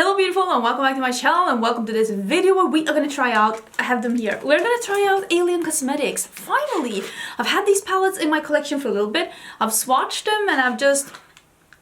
Hello beautiful and welcome back to my channel and welcome to this video where we are going to try out, I have them here, we're going to try out Alien Cosmetics. Finally! I've had these palettes in my collection for a little bit, I've swatched them and I've just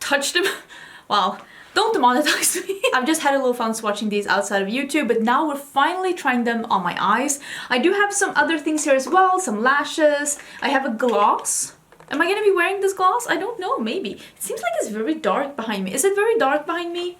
touched them. Wow, don't demonetize me. I've just had a little fun swatching these outside of YouTube, but now we're finally trying them on my eyes. I do have some other things here as well, some lashes, I have a gloss. Am I going to be wearing this gloss? I don't know, maybe. It seems like it's very dark behind me. Is it very dark behind me?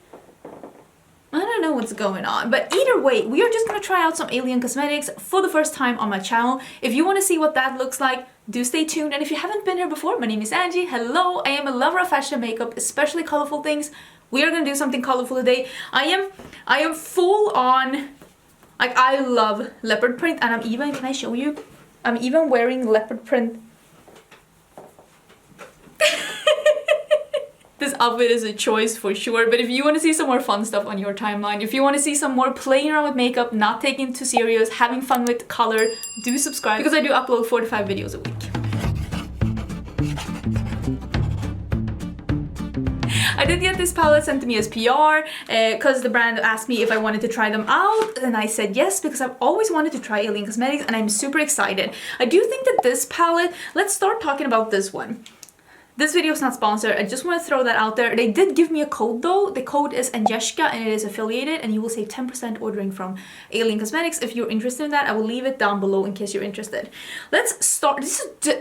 I don't know what's going on, but either way, we are just gonna try out some Alien Cosmetics for the first time on my channel. If you want to see what that looks like, do stay tuned. And if you haven't been here before, my name is Angie. Hello, I am a lover of fashion and makeup, especially colorful things. We are gonna do something colorful today. I am full on, like, I love leopard print, and I'm even, can I show you? I'm even wearing leopard print. This outfit is a choice for sure, but if you want to see some more fun stuff on your timeline, if you want to see some more playing around with makeup, not taking it too serious, having fun with color, do subscribe because I do upload 4 to 5 videos a week. I did get this palette sent to me as PR because the brand asked me if I wanted to try them out, and I said yes because I've always wanted to try Alien Cosmetics and I'm super excited. I do think that this palette, let's start talking about this one. This video is not sponsored, I just want to throw that out there. They did give me a code though. The code is Angelica and it is affiliated and you will save 10% ordering from Alien Cosmetics. If you're interested in that, I will leave it down below in case you're interested. Let's start,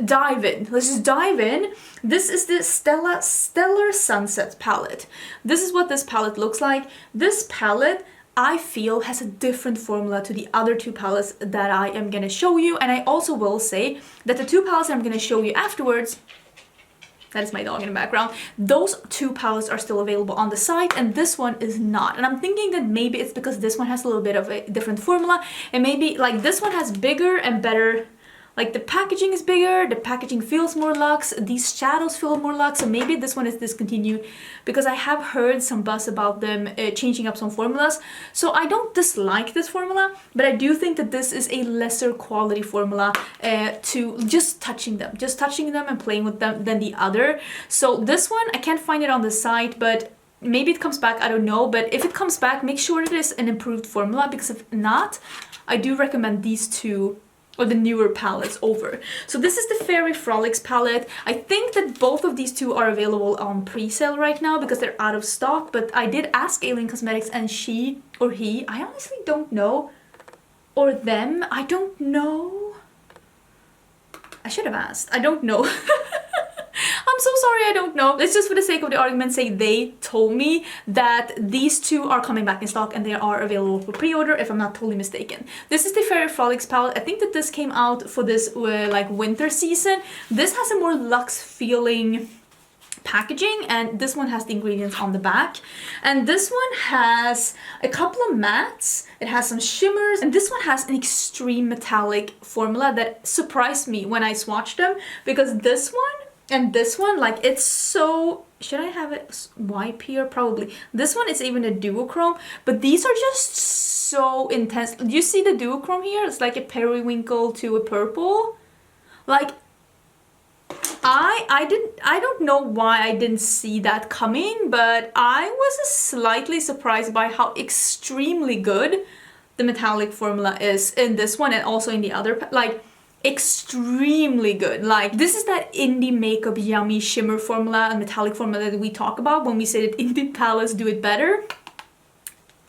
dive in. Let's just dive in. This is the Stellar Sunset palette. This is what this palette looks like. This palette, I feel, has a different formula to the other 2 palettes that I am going to show you. And I also will say that the 2 palettes I'm going to show you afterwards, that is my dog in the background, those 2 palettes are still available on the site and this one is not. And I'm thinking that maybe it's because this one has a little bit of a different formula and maybe like this one has bigger and better, like the packaging is bigger, the packaging feels more luxe, these shadows feel more luxe, so maybe this one is discontinued because I have heard some buzz about them changing up some formulas. So I don't dislike this formula, but I do think that this is a lesser quality formula to just touching them and playing with them than the other. So this one, I can't find it on the site, but maybe it comes back, I don't know. But if it comes back, make sure it is an improved formula because if not, I do recommend these 2 or the newer palettes over. So this is the Fairy Frolics palette. I think that both of these 2 are available on pre-sale right now because they're out of stock, but I did ask Alien Cosmetics and she or he, I honestly don't know, or them, I don't know. I should have asked, I don't know. I'm so sorry, I don't know. Let's just for the sake of the argument say they told me that these 2 are coming back in stock and they are available for pre-order if I'm not totally mistaken. This is the Fairy Frolics palette. I think that this came out for this like winter season. This has a more luxe feeling packaging and this one has the ingredients on the back. And this one has a couple of mattes, it has some shimmers, and this one has an extreme metallic formula that surprised me when I swatched them because this one and this one, like, it's so, should I have it wipe here? Probably. This one is even a duochrome, but these are just so intense. Do you see the duochrome here? It's like a periwinkle to a purple. Like, I don't know why I didn't see that coming, but I was slightly surprised by how extremely good the metallic formula is in this one and also in the other, like, extremely good. Like, this is that indie makeup yummy shimmer formula and metallic formula that we talk about when we say that indie palettes do it better.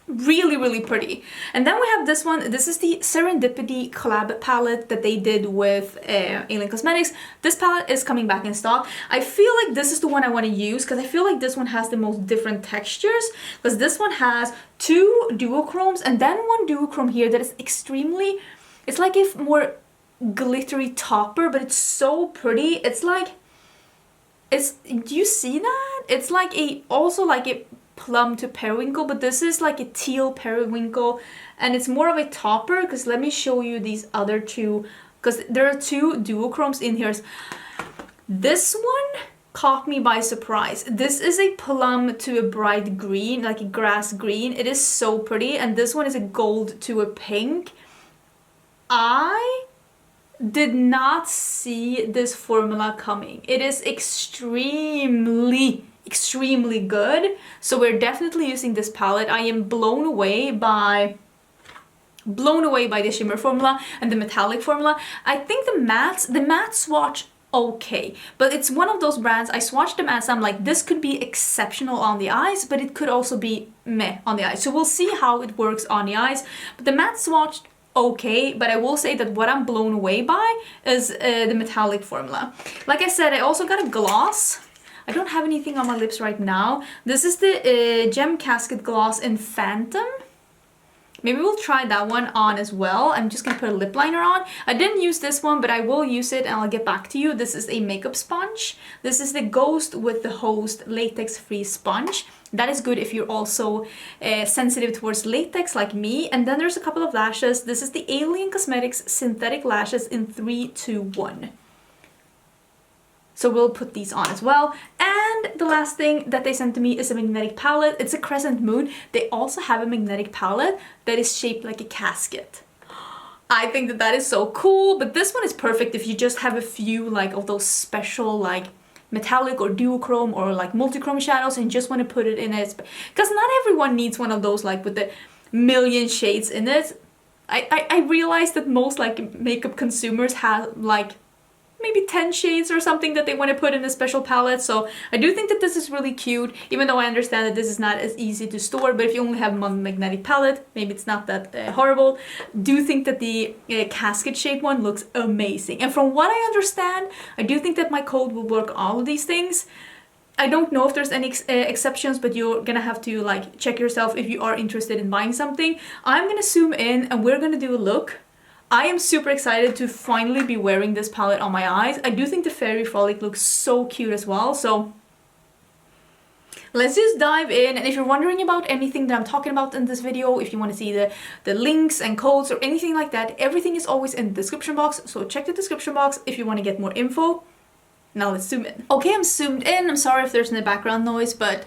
Really, really pretty. And then we have this one. This is the Serendipity collab palette that they did with Alien Cosmetics. This palette is coming back in stock. I feel like this is the one I want to use because I feel like this one has the most different textures because this one has 2 duochromes and then 1 duochrome here that is extremely, it's like a more glittery topper, but it's so pretty. It's like, it's, do you see that? It's like a, also like a plum to periwinkle, but this is like a teal periwinkle and it's more of a topper because let me show you these other 2 because there are 2 duochromes in here. This one caught me by surprise. This is a plum to a bright green, like a grass green. It is so pretty, and this one is a gold to a pink. I did not see this formula coming. It is extremely extremely good. So we're definitely using this palette. I am blown away by the shimmer formula and the metallic formula. I think the matte swatch okay, but it's one of those brands I swatched the mattes, I'm like, this could be exceptional on the eyes, but it could also be meh on the eyes. So we'll see how it works on the eyes. But the matte swatched okay, but I will say that what I'm blown away by is the metallic formula. Like I said, I also got a gloss. I don't have anything on my lips right now. This is the Gem Casket Gloss in Phantom. Maybe we'll try that one on as well. I'm just gonna put a lip liner on. I didn't use this one, but I will use it and I'll get back to you. This is a makeup sponge. This is the Ghost with the Host latex-free sponge. That is good if you're also sensitive towards latex like me. And then there's a couple of lashes. This is the Alien Cosmetics Synthetic Lashes in 3, 2, 1. So we'll put these on as well. And the last thing that they sent to me is a magnetic palette. It's a Crescent Moon. They also have a magnetic palette that is shaped like a casket. I think that that is so cool, but this one is perfect if you just have a few like of those special like metallic or duochrome or like multichrome shadows and just want to put it in it. Because not everyone needs one of those like with the million shades in it. I realized that most like makeup consumers have like maybe 10 shades or something that they want to put in a special palette. So I do think that this is really cute, even though I understand that this is not as easy to store, but if you only have one magnetic palette, maybe it's not that horrible. Do think that the casket shape one looks amazing. And from what I understand, I do think that my code will work all of these things. I don't know if there's any exceptions, but you're gonna have to like check yourself if you are interested in buying something. I'm gonna zoom in and we're gonna do a look. I am super excited to finally be wearing this palette on my eyes. I do think the Fairy Frolic looks so cute as well, so let's just dive in. And if you're wondering about anything that I'm talking about in this video, if you want to see the links and codes or anything like that, everything is always in the description box, so check the description box if you want to get more info. Now let's zoom in. Okay, I'm zoomed in. I'm sorry if there's any background noise, but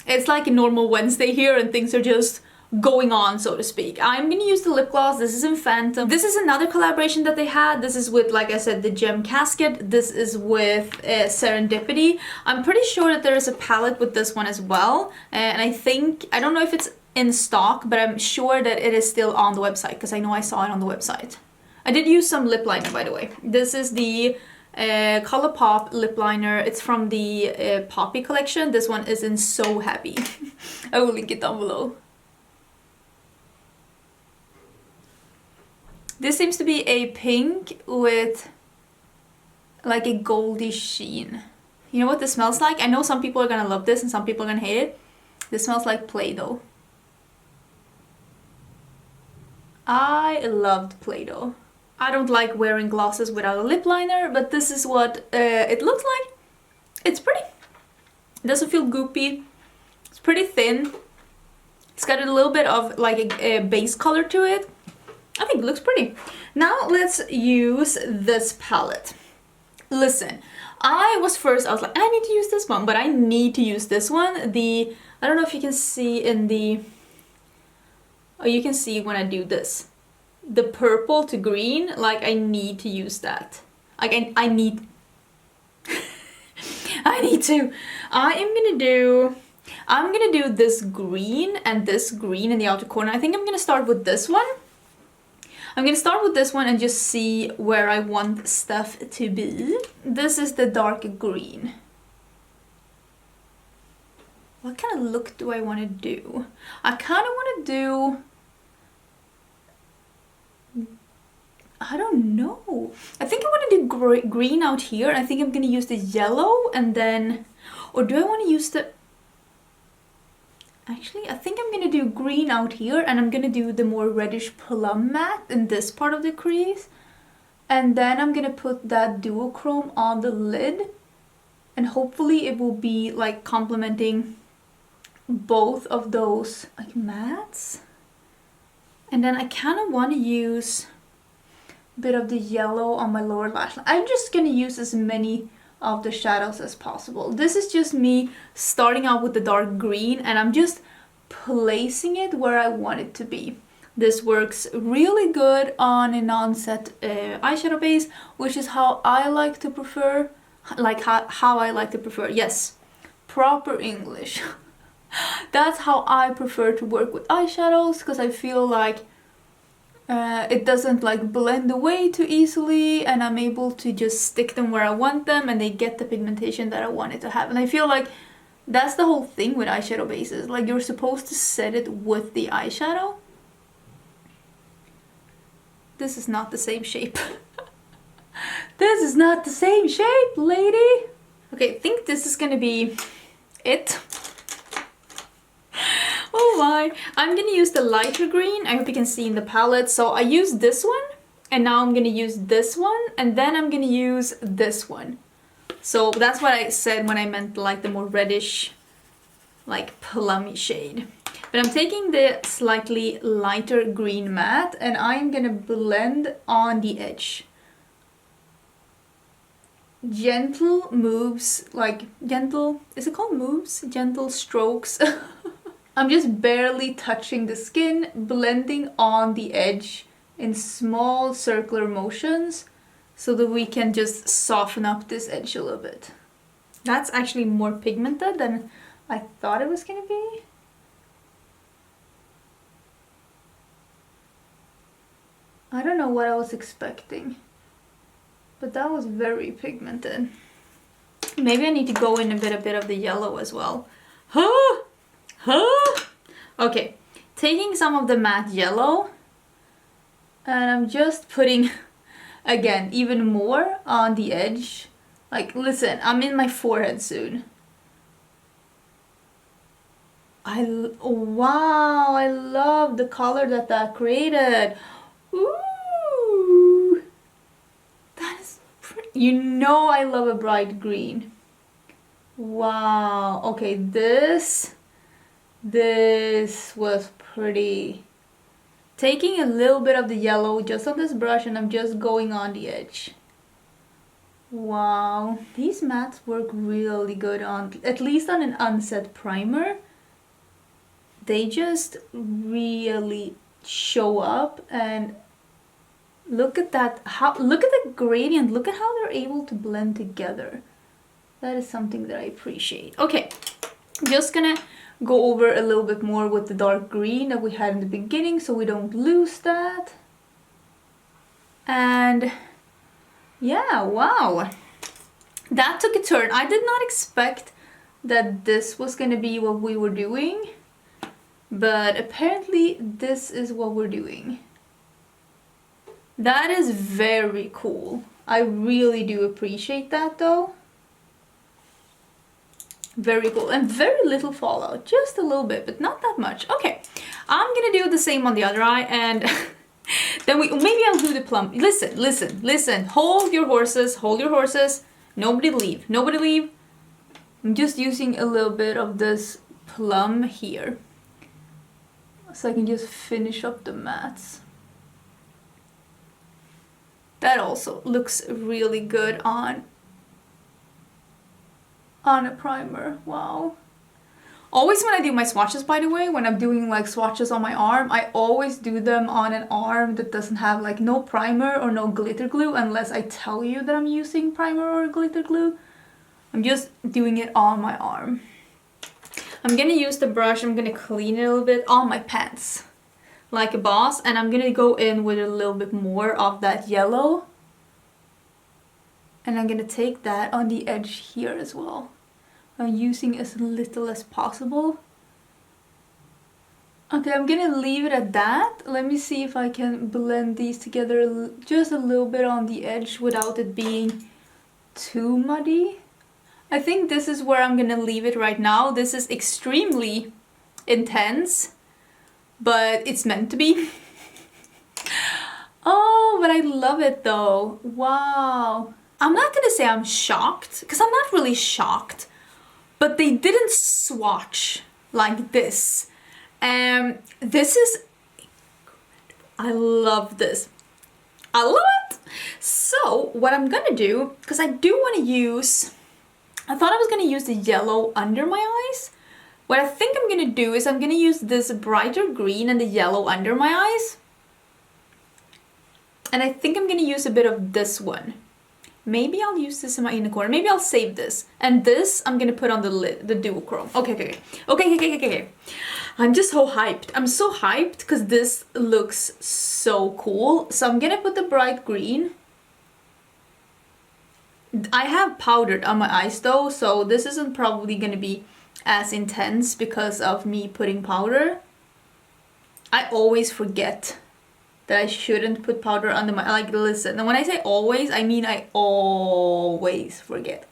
it's like a normal Wednesday here and things are just going on, so to speak. I'm gonna use the lip gloss. This is in Phantom. This is another collaboration that they had. This is with, like I said, the Gem Casket. This is with Serendipity. I'm pretty sure that there is a palette with this one as well. And I don't know if it's in stock, but I'm sure that it is still on the website because I know I saw it on the website. I did use some lip liner, by the way. This is the ColourPop lip liner. It's from the Poppy collection. This one is in So Happy. I will link it down below. This seems to be a pink with like a goldy sheen. You know what this smells like? I know some people are gonna love this and some people are gonna hate it. This smells like Play-Doh. I loved Play-Doh. I don't like wearing glosses without a lip liner, but this is what it looks like. It's pretty. It doesn't feel goopy. It's pretty thin. It's got a little bit of like a base color to it. I think it looks pretty. Now let's use this palette. Listen, I was like, I need to use this one, but I need to use this one. I don't know if you can see in the, oh, you can see when I do this. The purple to green, like I need to use that. Like I need, I need to. I'm gonna do this green and this green in the outer corner. I think I'm gonna start with this one. I'm gonna start with this one and just see where I want stuff to be. This is the dark green. What kind of look do I want to do? I kind of want to do... I don't know. I think I want to do green out here. I think I'm gonna use the yellow and then... Or do I want to use the... Actually, I think I'm gonna do green out here and I'm gonna do the more reddish plum matte in this part of the crease. And then I'm gonna put that duochrome on the lid. And hopefully it will be like complementing both of those like mattes. And then I kind of want to use a bit of the yellow on my lower lash line. I'm just gonna use as many of the shadows as possible. This is just me starting out with the dark green and I'm just placing it where I want it to be. This works really good on a non-set eyeshadow base, which is how I like to prefer, like how I like to prefer. Yes, proper English. That's how I prefer to work with eyeshadows, because I feel like it doesn't like blend away too easily, and I'm able to just stick them where I want them and they get the pigmentation that I want it to have. And I feel like that's the whole thing with eyeshadow bases. Like, you're supposed to set it with the eyeshadow. This is not the same shape. This is not the same shape, lady. Okay, I think this is gonna be it. Oh my. I'm gonna use the lighter green. I hope you can see in the palette. So I used this one, and now I'm gonna use this one, and then I'm gonna use this one. So that's what I said when I meant like the more reddish, like plummy shade. But I'm taking the slightly lighter green matte, and I'm gonna blend on the edge. Gentle moves, like gentle, is it called moves? Gentle strokes. I'm just barely touching the skin, blending on the edge in small circular motions so that we can just soften up this edge a little bit. That's actually more pigmented than I thought it was gonna be. I don't know what I was expecting, but that was very pigmented. Maybe I need to go in a bit of the yellow as well. Okay, taking some of the matte yellow, and I'm just putting, again, even more on the edge. Like, listen, I'm in my forehead soon. Wow, I love the color that created. Ooh, that is pretty. You know I love a bright green. Wow, okay, this was pretty. Taking a little bit of the yellow just on this brush, and I'm just going on the edge. Wow, these mattes work really good on, at least on an unset primer. They just really show up, and look at that, look at the gradient, look at how they're able to blend together. That is something that I appreciate. Okay, just gonna go over a little bit more with the dark green that we had in the beginning so we don't lose that. And yeah, wow, that took a turn. I did not expect that this was gonna be what we were doing, but apparently this is what we're doing. That is very cool. I really do appreciate that though. Very cool, and very little fallout, just a little bit, but not that much. Okay, I'm gonna do the same on the other eye, and then maybe I'll do the plum. Listen, hold your horses, nobody leave, I'm just using a little bit of this plum here so I can just finish up the mattes. That also looks really good on a primer. Wow. Always when I do my swatches, by the way, when I'm doing like swatches on my arm, I always do them on an arm that doesn't have like no primer or no glitter glue, unless I tell you that I'm using primer or glitter glue. I'm just doing it on my arm. I'm gonna use the brush, I'm gonna clean it a little bit on my pants like a boss, and I'm gonna go in with a little bit more of that yellow, and I'm gonna take that on the edge here as well. I'm using as little as possible. Okay, I'm gonna leave it at that. Let me see if I can blend these together just a little bit on the edge without it being too muddy. I think this is where I'm gonna leave it right now. This is extremely intense, but it's meant to be. Oh, but I love it though. Wow. I'm not gonna say I'm shocked, because I'm not really shocked, but they didn't swatch like this. This is, I love this. I love it. So what I'm gonna do, because I do want to use, I thought I was gonna use the yellow under my eyes. What I think I'm gonna do is I'm gonna use this brighter green and the yellow under my eyes. And I think I'm gonna use a bit of this one Maybe I'll use this in my inner corner. Maybe I'll save this. And this I'm gonna put on the lid, the duochrome. Okay. I'm just so hyped. I'm so hyped because this looks so cool. So I'm gonna put the bright green. I have powdered on my eyes though, so this isn't probably gonna be as intense because of me putting powder. I always forget that I shouldn't put powder under my, like, listen, and when I say always, I mean I always forget.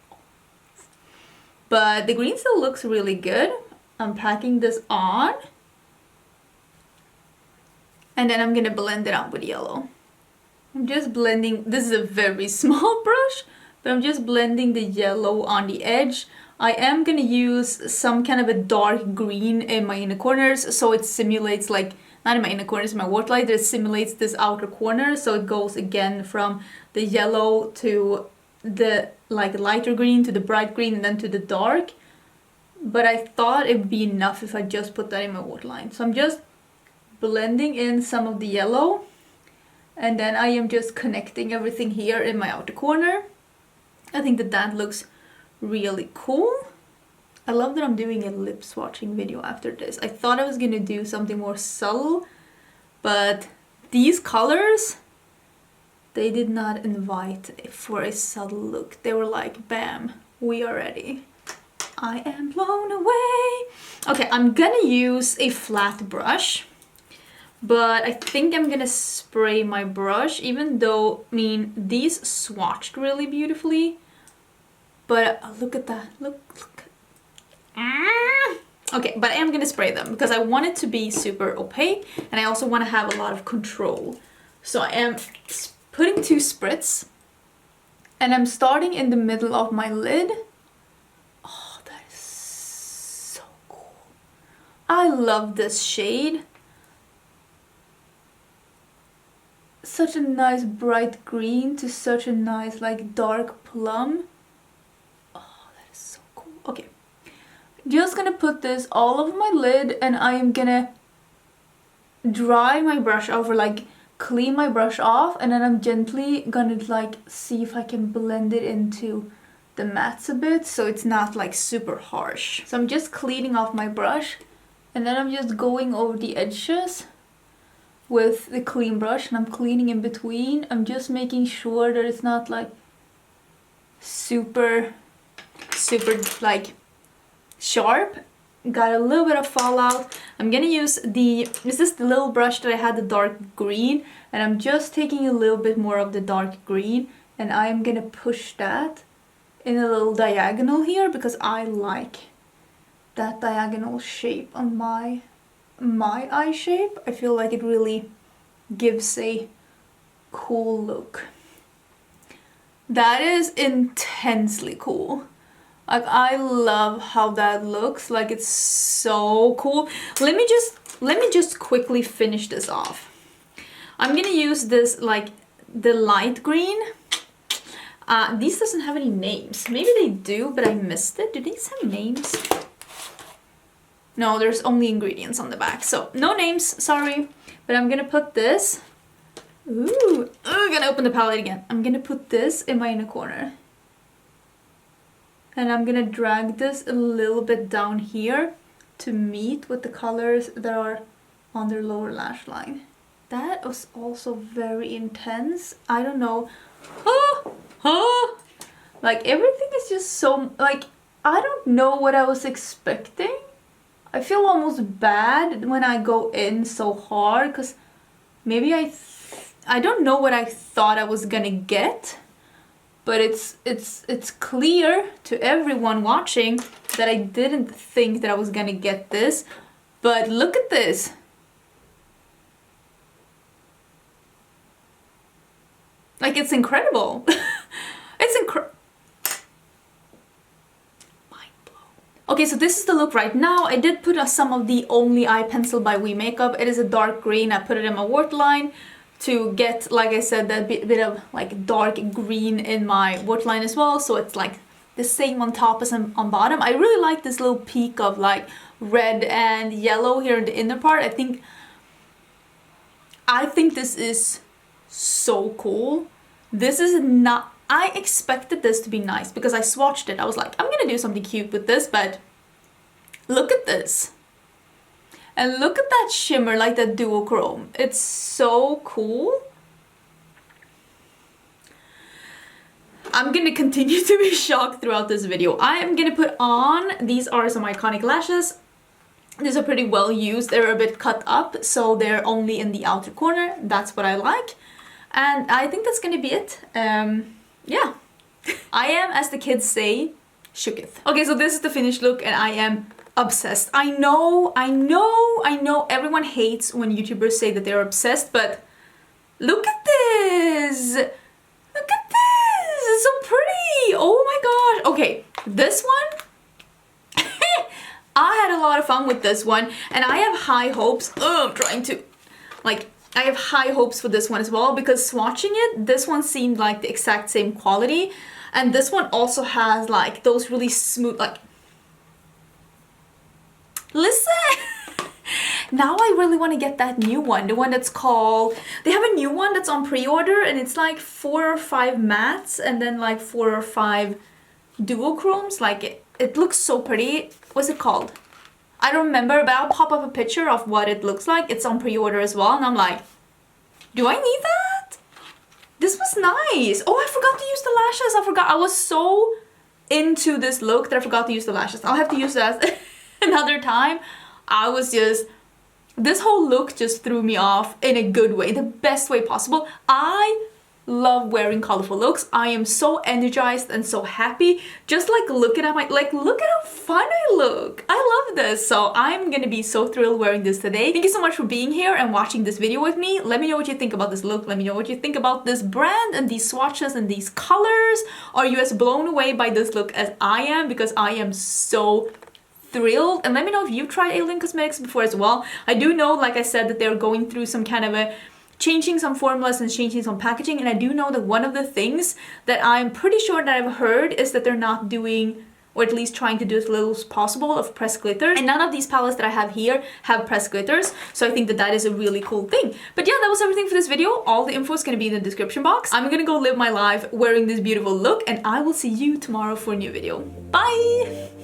But the green still looks really good. I'm packing this on. And then I'm gonna blend it out with yellow. I'm just blending, this is a very small brush, but I'm just blending the yellow on the edge. I am gonna use some kind of a dark green in my inner corners, so it simulates, like, not in my inner corners, in my waterline, it simulates this outer corner, so it goes again from the yellow to the, like, lighter green to the bright green and then to the dark. But I thought it would be enough if I just put that in my waterline. So I'm just blending in some of the yellow, and then I am just connecting everything here in my outer corner. I think that that looks really cool. I love that I'm doing a lip swatching video after this. I thought I was gonna do something more subtle, but these colors, they did not invite for a subtle look. They were like, bam, we are ready. I am blown away. Okay, I'm gonna use a flat brush, but I think I'm gonna spray my brush, even though, I mean, these swatched really beautifully. But look at that, look. Okay, but I am gonna spray them because I want it to be super opaque, and I also want to have a lot of control. So I am putting 2 spritz, and I'm starting in the middle of my lid. Oh, that is so cool. I love this shade. Such a nice bright green to such a nice, like, dark plum. Oh, that is so cool. Okay. Just gonna put this all over my lid, and I am gonna dry my brush off, or like clean my brush off, and then I'm gently gonna, like, see if I can blend it into the mattes a bit so it's not, like, super harsh. So I'm just cleaning off my brush, and then I'm just going over the edges with the clean brush, and I'm cleaning in between. I'm just making sure that it's not, like, super like sharp. Got a little bit of fallout. I'm gonna use this is the little brush that I had, the dark green, and I'm just taking a little bit more of the dark green, and I'm gonna push that in a little diagonal here because I like that diagonal shape on my eye shape. I feel like it really gives a cool look. That is intensely cool. Like, I love how that looks. Like, it's so cool. Let me just quickly finish this off. I'm gonna use this, like, the light green. These doesn't have any names. Maybe they do, but I missed it. Do these have names? No, there's only ingredients on the back, so no names, sorry. But I'm gonna put this. Ooh, I'm gonna open the palette again. I'm gonna put this in my inner corner. And I'm gonna drag this a little bit down here to meet with the colors that are on their lower lash line. That was also very intense. I don't know. Like, everything is just so, like, I don't know what I was expecting. I feel almost bad when I go in so hard because maybe I don't know what I thought I was gonna get. But it's clear to everyone watching that I didn't think that I was gonna get this. But look at this. Like, it's incredible. It's incredible. Mind blown. Okay, so this is the look right now. I did put some of the Only Eye Pencil by We Makeup. It is a dark green. I put it in my waterline to get, like I said, that bit of, like, dark green in my waterline as well, so it's like the same on top as on bottom. I really like this little peak of, like, red and yellow here in the inner part. I think this is so cool. This is not, I expected this to be nice because I swatched it. I was like, I'm gonna do something cute with this, but look at this. And look at that shimmer, like that duochrome. It's so cool. I'm gonna continue to be shocked throughout this video. I am gonna put on, these are some iconic lashes. These are pretty well used. They're a bit cut up, so they're only in the outer corner. That's what I like. And I think that's gonna be it. Yeah. I am, as the kids say, shooketh. Okay, so this is the finished look and I am obsessed. I know everyone hates when YouTubers say that they're obsessed, but look at this! Look at this! It's so pretty! Oh my gosh! Okay, this one, I had a lot of fun with this one, and I have high hopes. I'm trying to, like, I have high hopes for this one as well, because swatching it, this one seemed like the exact same quality, and this one also has like those really smooth, like, listen! Now I really want to get that new one, the one that's called, they have a new one that's on pre-order, and it's like 4 or 5 mattes and then like 4 or 5 duochromes. Like it looks so pretty. What's it called? I don't remember, but I'll pop up a picture of what it looks like. It's on pre-order as well, and I'm like, do I need that? This was nice. Oh, I forgot to use the lashes. I forgot. I was so into this look that I forgot to use the lashes. I'll have to use that another time. I was just, this whole look just threw me off in a good way, the best way possible. I love wearing colorful looks. I am so energized and so happy. Just like looking at my, like, look at how fun I look. I love this. So I'm gonna be so thrilled wearing this today. Thank you so much for being here and watching this video with me. Let me know what you think about this look. Let me know what you think about this brand and these swatches and these colors. Are you as blown away by this look as I am? Because I am so thrilled. And let me know if you've tried Alien Cosmetics before as well. I do know, like I said, that they're going through some kind of a changing some formulas and changing some packaging, and I do know that one of the things that I'm pretty sure that I've heard is that they're not doing, or at least trying to do as little as possible, of pressed glitters. And none of these palettes that I have here have pressed glitters, so I think that that is a really cool thing. But yeah, that was everything for this video. All the info is going to be in the description box. I'm gonna go live my life wearing this beautiful look, and I will see you tomorrow for a new video. Bye!